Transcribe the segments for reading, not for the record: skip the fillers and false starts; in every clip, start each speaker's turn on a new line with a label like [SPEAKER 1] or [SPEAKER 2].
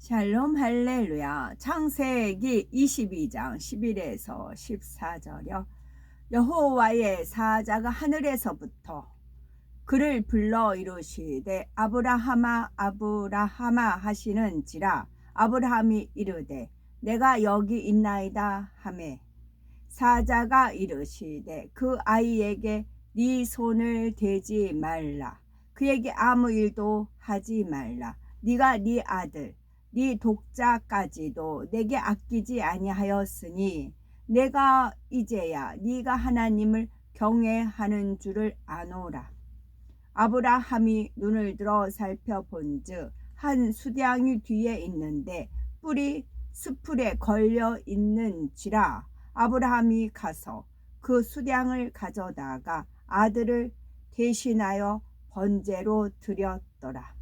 [SPEAKER 1] 샬롬 할렐루야. 창세기 22장 11에서 14절여. 여호와의 사자가 하늘에서부터 그를 불러 이르시되 아브라함아 아브라함아 하시는지라. 아브라함이 이르되 내가 여기 있나이다 하매 사자가 이르시되 그 아이에게 네 손을 대지 말라. 그에게 아무 일도 하지 말라. 네가 네 아들 네 독자까지도 내게 아끼지 아니하였으니 내가 이제야 네가 하나님을 경외하는 줄을 아노라. 아브라함이 눈을 들어 살펴본즉 한 수량이 뒤에 있는데 뿔이 수풀에 걸려 있는지라. 아브라함이 가서 그 수량을 가져다가 아들을 대신하여 번제로 드렸더라.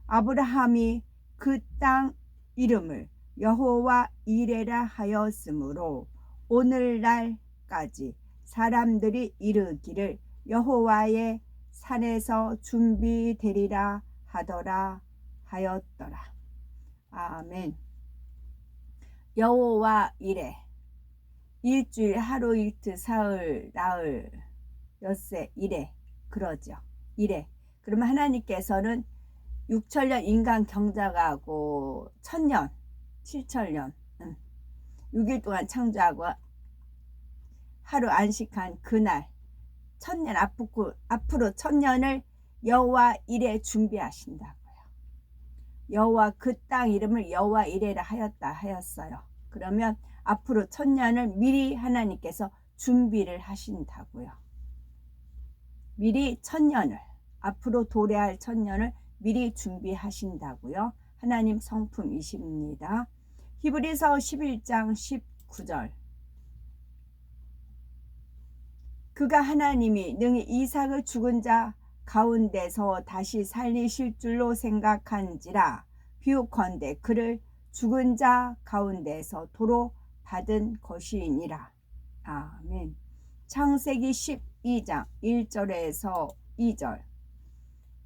[SPEAKER 1] 아브라함이 그 땅 이름을 여호와 이레라 하였으므로 오늘날까지 사람들이 이르기를 여호와의 산에서 준비되리라 하더라 하였더라. 아멘. 여호와 이레. 일주일 하루 이틀 사흘 나흘 엿새 이래 그러죠. 이래. 그러면 하나님께서는 6천년 인간 경작하고 1000년 7천년 6일 동안 창조하고 하루 안식한 그날 1000년 앞으로 1000년을 여호와 이레 준비하신다고요. 여호와 그 땅 이름을 여호와 이레라 하였어요. 그러면 앞으로 1000년을 미리 하나님께서 준비를 하신다고요. 미리 1000년을 앞으로 도래할 1000년을 미리 준비하신다고요. 하나님 성품이십니다. 히브리서 11장 19절. 그가 하나님이 능히 이삭을 죽은 자 가운데서 다시 살리실 줄로 생각한지라. 비유컨대 그를 죽은 자 가운데서 도로 받은 것이니라. 아멘. 창세기 12장 1절에서 2절.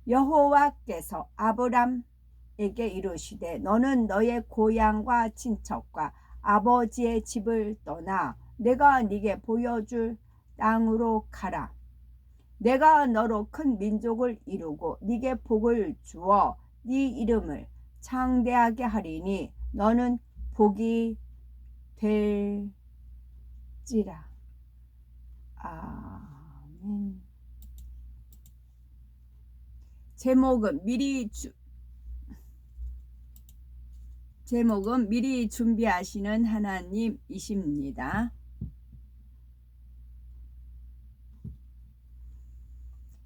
[SPEAKER 1] 여호와께서 아브람에게 이르시되 너는 너의 고향과 친척과 아버지의 집을 떠나 내가 네게 보여줄 땅으로 가라. 내가 너로 큰 민족을 이루고 네게 복을 주어 네 이름을 창대하게 하리니 너는 복이 될지라. 아멘. 제목은 미리 준비하시는 하나님이십니다.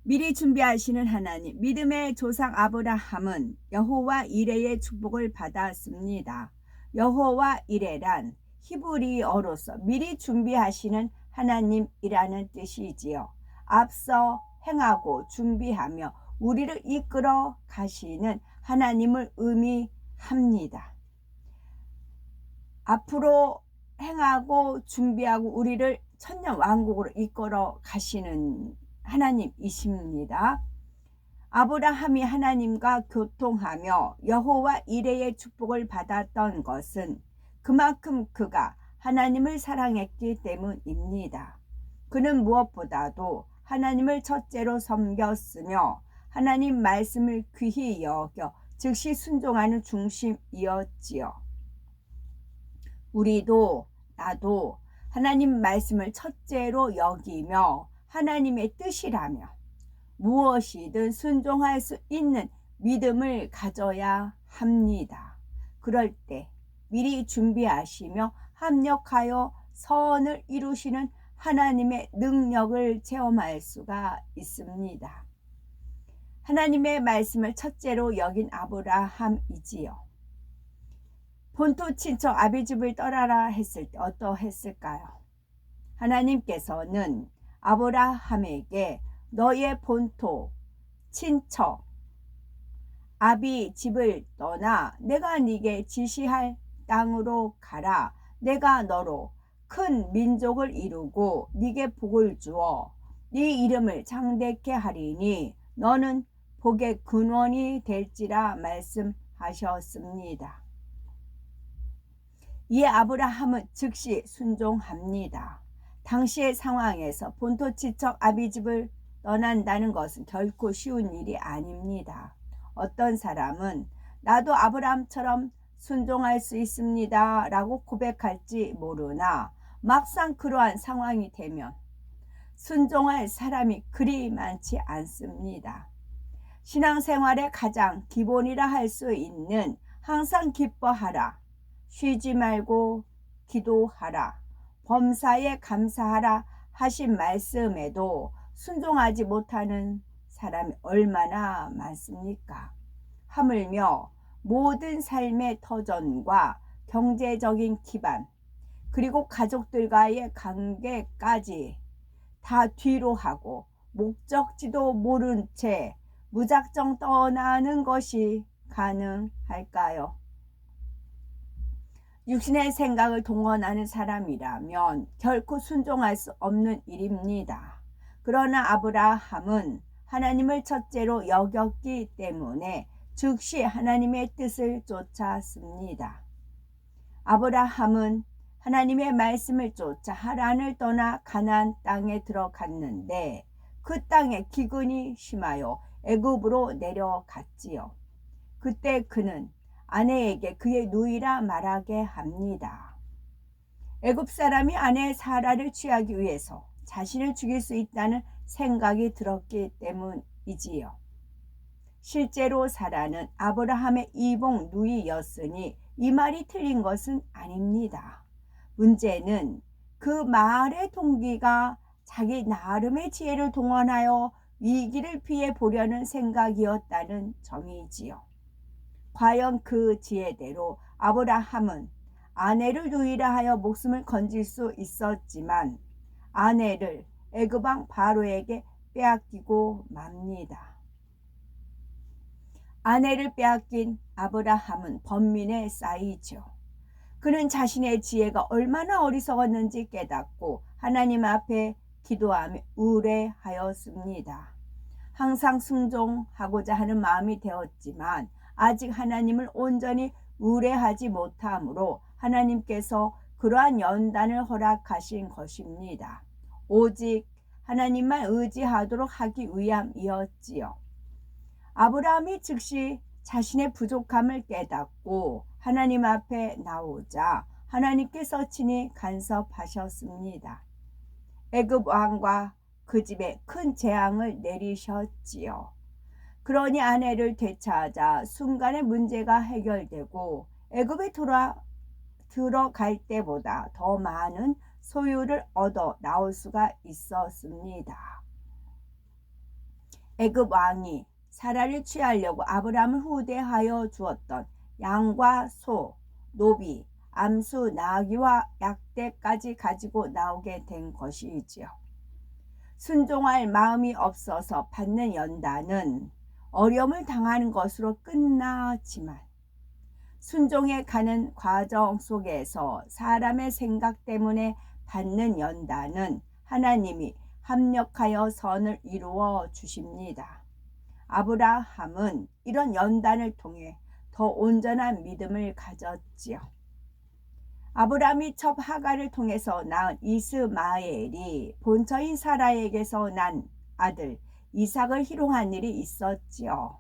[SPEAKER 1] 미리 준비하시는 하나님. 믿음의 조상 아브라함은 여호와 이레의 축복을 받았습니다. 여호와 이레란 히브리어로서 미리 준비하시는 하나님이라는 뜻이지요. 앞서 행하고 준비하며 우리를 이끌어 가시는 하나님을 의미합니다. 앞으로 행하고 준비하고 우리를 천년왕국으로 이끌어 가시는 하나님이십니다. 아브라함이 하나님과 교통하며 여호와 이레의 축복을 받았던 것은 그만큼 그가 하나님을 사랑했기 때문입니다. 그는 무엇보다도 하나님을 첫째로 섬겼으며 하나님 말씀을 귀히 여겨 즉시 순종하는 중심이었지요. 우리도 나도 하나님 말씀을 첫째로 여기며 하나님의 뜻이라며 무엇이든 순종할 수 있는 믿음을 가져야 합니다. 그럴 때 미리 준비하시며 합력하여 선을 이루시는 하나님의 능력을 체험할 수가 있습니다. 하나님의 말씀을 첫째로 여긴 아브라함이지요. 본토 친척 아비집을 떠나라 했을 때 어떠했을까요? 하나님께서는 아브라함에게 너의 본토 친척 아비집을 떠나 내가 네게 지시할 땅으로 가라. 내가 너로 큰 민족을 이루고 네게 복을 주어 네 이름을 창대케 하리니 너는 복의 근원이 될지라 말씀하셨습니다. 이에 아브라함은 즉시 순종합니다. 당시의 상황에서 본토지척 아비집을 떠난다는 것은 결코 쉬운 일이 아닙니다. 어떤 사람은 나도 아브라함처럼 순종할 수 있습니다 라고 고백할지 모르나 막상 그러한 상황이 되면 순종할 사람이 그리 많지 않습니다. 신앙생활의 가장 기본이라 할 수 있는 항상 기뻐하라, 쉬지 말고 기도하라, 범사에 감사하라 하신 말씀에도 순종하지 못하는 사람이 얼마나 많습니까? 하물며 모든 삶의 터전과 경제적인 기반, 그리고 가족들과의 관계까지 다 뒤로 하고 목적지도 모른 채 무작정 떠나는 것이 가능할까요? 육신의 생각을 동원하는 사람이라면 결코 순종할 수 없는 일입니다. 그러나 아브라함은 하나님을 첫째로 여겼기 때문에 즉시 하나님의 뜻을 쫓았습니다. 아브라함은 하나님의 말씀을 쫓아 하란을 떠나 가나안 땅에 들어갔는데 그 땅에 기근이 심하여 애굽으로 내려갔지요. 그때 그는 아내에게 그의 누이라 말하게 합니다. 애굽 사람이 아내 사라를 취하기 위해서 자신을 죽일 수 있다는 생각이 들었기 때문이지요. 실제로 사라는 아브라함의 이복 누이였으니 이 말이 틀린 것은 아닙니다. 문제는 그 말의 동기가 자기 나름의 지혜를 동원하여 위기를 피해 보려는 생각이었다는 점이지요. 과연 그 지혜대로 아브라함은 아내를 누이라 하여 목숨을 건질 수 있었지만 아내를 애굽 왕 바로에게 빼앗기고 맙니다. 아내를 빼앗긴 아브라함은 번민에 쌓이죠. 그는 자신의 지혜가 얼마나 어리석었는지 깨닫고 하나님 앞에 기도하며 우울해하였습니다. 항상 순종하고자 하는 마음이 되었지만 아직 하나님을 온전히 의뢰하지 못하므로 하나님께서 그러한 연단을 허락하신 것입니다. 오직 하나님만 의지하도록 하기 위함이었지요. 아브라함이 즉시 자신의 부족함을 깨닫고 하나님 앞에 나오자 하나님께서 친히 간섭하셨습니다. 애굽 왕과 그 집에 큰 재앙을 내리셨지요. 그러니 아내를 되찾아 순간에 문제가 해결되고 애굽에 들어갈 때보다 더 많은 소유를 얻어 나올 수가 있었습니다. 애굽 왕이 사라를 취하려고 아브라함을 후대하여 주었던 양과 소, 노비, 암수, 나귀와 약대까지 가지고 나오게 된 것이지요. 순종할 마음이 없어서 받는 연단은 어려움을 당하는 것으로 끝나지만 순종해 가는 과정 속에서 사람의 생각 때문에 받는 연단은 하나님이 합력하여 선을 이루어 주십니다. 아브라함은 이런 연단을 통해 더 온전한 믿음을 가졌지요. 아브라함이 첩 하갈을 통해서 낳은 이스마엘이 본처인 사라에게서 난 아들 이삭을 희롱한 일이 있었지요.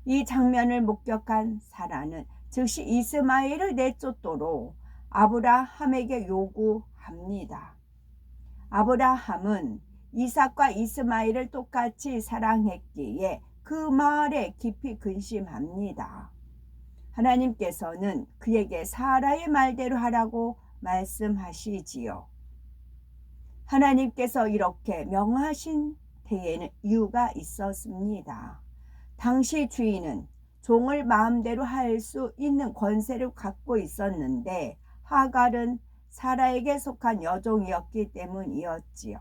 [SPEAKER 1] 이 장면을 목격한 사라는 즉시 이스마엘을 내쫓도록 아브라함에게 요구합니다. 아브라함은 이삭과 이스마엘을 똑같이 사랑했기에 그 말에 깊이 근심합니다. 하나님께서는 그에게 사라의 말대로 하라고 말씀하시지요. 하나님께서 이렇게 명하신 데에는 이유가 있었습니다. 당시 주인은 종을 마음대로 할 수 있는 권세를 갖고 있었는데 하갈은 사라에게 속한 여종이었기 때문이었지요.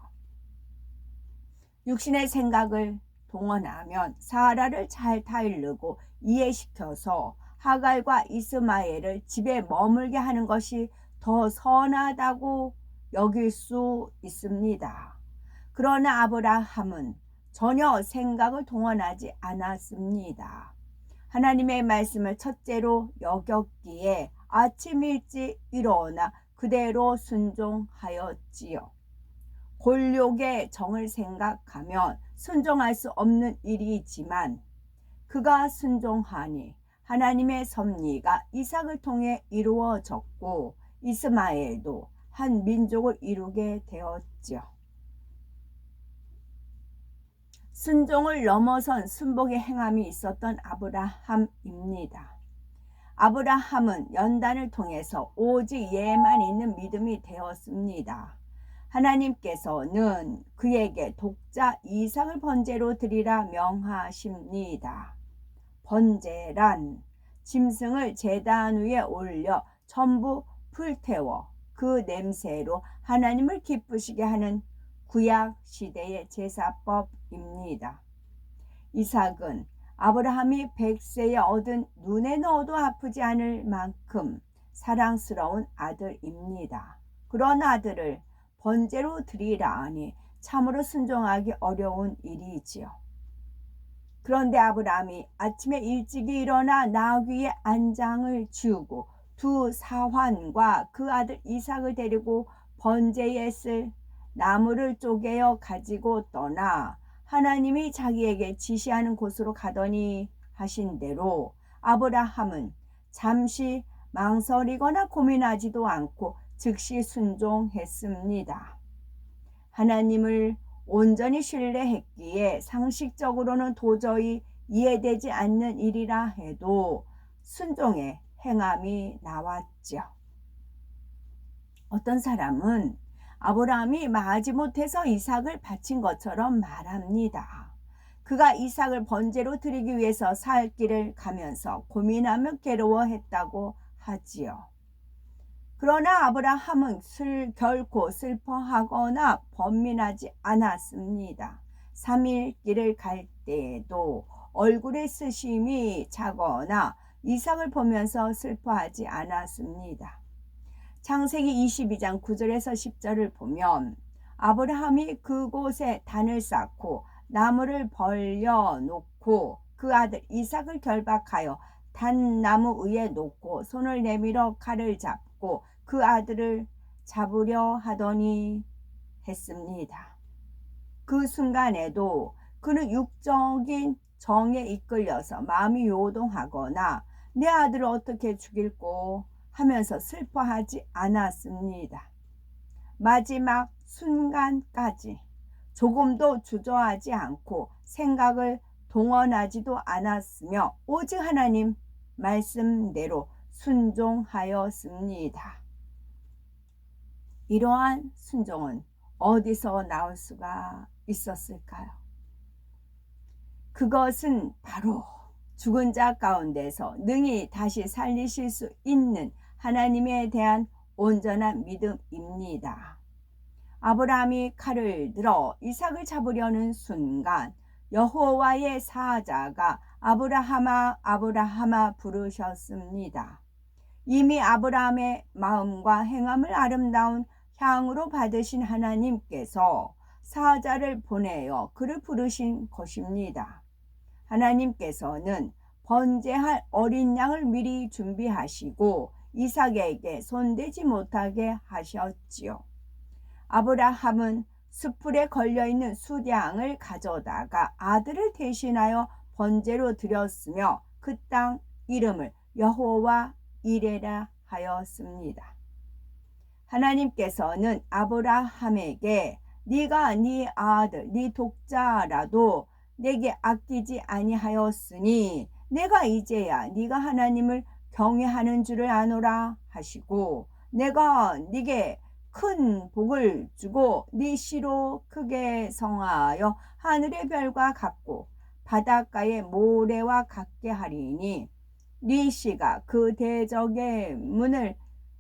[SPEAKER 1] 육신의 생각을 동원하면 사라를 잘 타이르고 이해시켜서 하갈과 이스마엘을 집에 머물게 하는 것이 더 선하다고 여길 수 있습니다. 그러나 아브라함은 전혀 생각을 동원하지 않았습니다. 하나님의 말씀을 첫째로 여겼기에 아침 일찍 일어나 그대로 순종하였지요. 골욕의 정을 생각하면 순종할 수 없는 일이지만 그가 순종하니 하나님의 섭리가 이삭을 통해 이루어졌고 이스마엘도 한 민족을 이루게 되었지요. 순종을 넘어선 순복의 행함이 있었던 아브라함입니다. 아브라함은 연단을 통해서 오직 예만 있는 믿음이 되었습니다. 하나님께서는 그에게 독자 이삭을 번제로 드리라 명하십니다. 번제란 짐승을 제단 위에 올려 전부 불태워 그 냄새로 하나님을 기쁘시게 하는 구약 시대의 제사법입니다. 이삭은 아브라함이 100세에 얻은 눈에 넣어도 아프지 않을 만큼 사랑스러운 아들입니다. 그런 아들을 번제로 드리라 하니 참으로 순종하기 어려운 일이지요. 그런데 아브라함이 아침에 일찍이 일어나 나귀의 안장을 지우고 두 사환과 그 아들 이삭을 데리고 번제에 쓸 나무를 쪼개어 가지고 떠나 하나님이 자기에게 지시하는 곳으로 가더니 하신 대로 아브라함은 잠시 망설이거나 고민하지도 않고 즉시 순종했습니다. 하나님을 온전히 신뢰했기에 상식적으로는 도저히 이해되지 않는 일이라 해도 순종의 행함이 나왔죠. 어떤 사람은 아브라함이 마지못해서 이삭을 바친 것처럼 말합니다. 그가 이삭을 번제로 드리기 위해서 살 길을 가면서 고민하며 괴로워했다고 하지요. 그러나 아브라함은 결코 슬퍼하거나 번민하지 않았습니다. 3일 길을 갈 때에도 얼굴에 쓰심이 차거나 이삭을 보면서 슬퍼하지 않았습니다. 창세기 22장 9절에서 10절을 보면 아브라함이 그곳에 단을 쌓고 나무를 벌려놓고 그 아들 이삭을 결박하여 단나무 위에 놓고 손을 내밀어 칼을 잡고 그 아들을 잡으려 하더니 했습니다. 그 순간에도 그는 육적인 정에 이끌려서 마음이 요동하거나 내 아들을 어떻게 죽일꼬 하면서 슬퍼하지 않았습니다. 마지막 순간까지 조금도 주저하지 않고 생각을 동원하지도 않았으며 오직 하나님 말씀대로 순종하였습니다. 이러한 순종은 어디서 나올 수가 있었을까요? 그것은 바로 죽은 자 가운데서 능히 다시 살리실 수 있는 하나님에 대한 온전한 믿음입니다. 아브라함이 칼을 들어 이삭을 잡으려는 순간 여호와의 사자가 아브라함아 아브라함아 부르셨습니다. 이미 아브라함의 마음과 행함을 아름다운 향으로 받으신 하나님께서 사자를 보내어 그를 부르신 것입니다. 하나님께서는 번제할 어린 양을 미리 준비하시고 이삭에게 손대지 못하게 하셨지요. 아브라함은 숯불에 걸려있는 숫양을 가져다가 아들을 대신하여 번제로 드렸으며 그 땅 이름을 여호와 이레라 하였습니다. 하나님께서는 아브라함에게 네가 네 아들 네 독자라도 내게 아끼지 아니하였으니 내가 이제야 네가 하나님을 경외하는 줄을 아노라 하시고 내가 네게 큰 복을 주고 네 씨로 크게 성하여 하늘의 별과 같고 바닷가의 모래와 같게 하리니 네 씨가 그 대적의 문을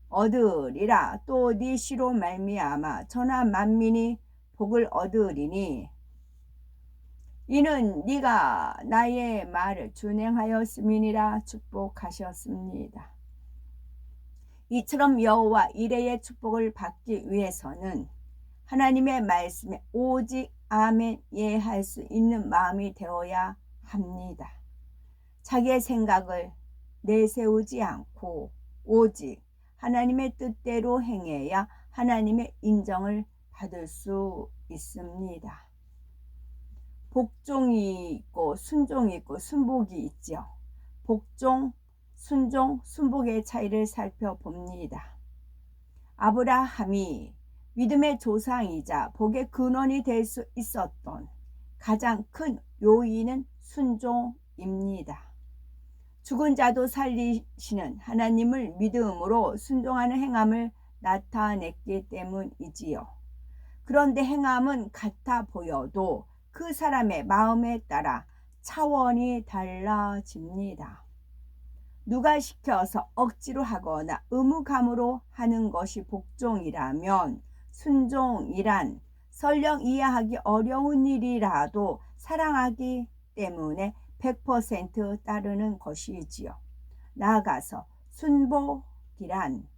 [SPEAKER 1] 얻으리라. 또 네 씨로 말미암아 천하 만민이 복을 얻으리니 이는 네가 나의 말을 준행하였음이니라 축복하셨습니다. 이처럼 여호와 이레의 축복을 받기 위해서는 하나님의 말씀에 오직 아멘 예 할 수 있는 마음이 되어야 합니다. 자기의 생각을 내세우지 않고 오직 하나님의 뜻대로 행해야 하나님의 인정을 받을 수 있습니다. 복종이 있고 순종이 있고 순복이 있죠. 복종, 순종, 순복의 차이를 살펴봅니다. 아브라함이 믿음의 조상이자 복의 근원이 될 수 있었던 가장 큰 요인은 순종입니다. 죽은 자도 살리시는 하나님을 믿음으로 순종하는 행함을 나타냈기 때문이지요. 그런데 행함은 같아 보여도 그 사람의 마음에 따라 차원이 달라집니다. 누가 시켜서 억지로 하거나 의무감으로 하는 것이 복종이라면 순종이란 설령 이해하기 어려운 일이라도 사랑하기 때문에 100% 따르는 것이지요. 나아가서 순복이란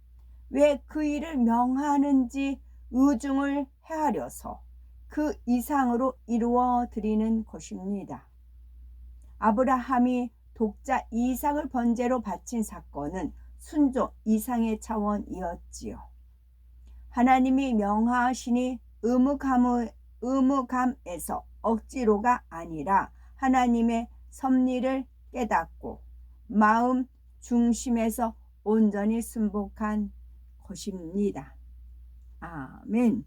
[SPEAKER 1] 왜 그 일을 명하는지 의중을 헤아려서 그 이상으로 이루어 드리는 것입니다. 아브라함이 독자 이삭을 번제로 바친 사건은 순종 이상의 차원이었지요. 하나님이 명하시니 의무감에서 억지로가 아니라 하나님의 섭리를 깨닫고 마음 중심에서 온전히 순복한 것입니다. 아멘.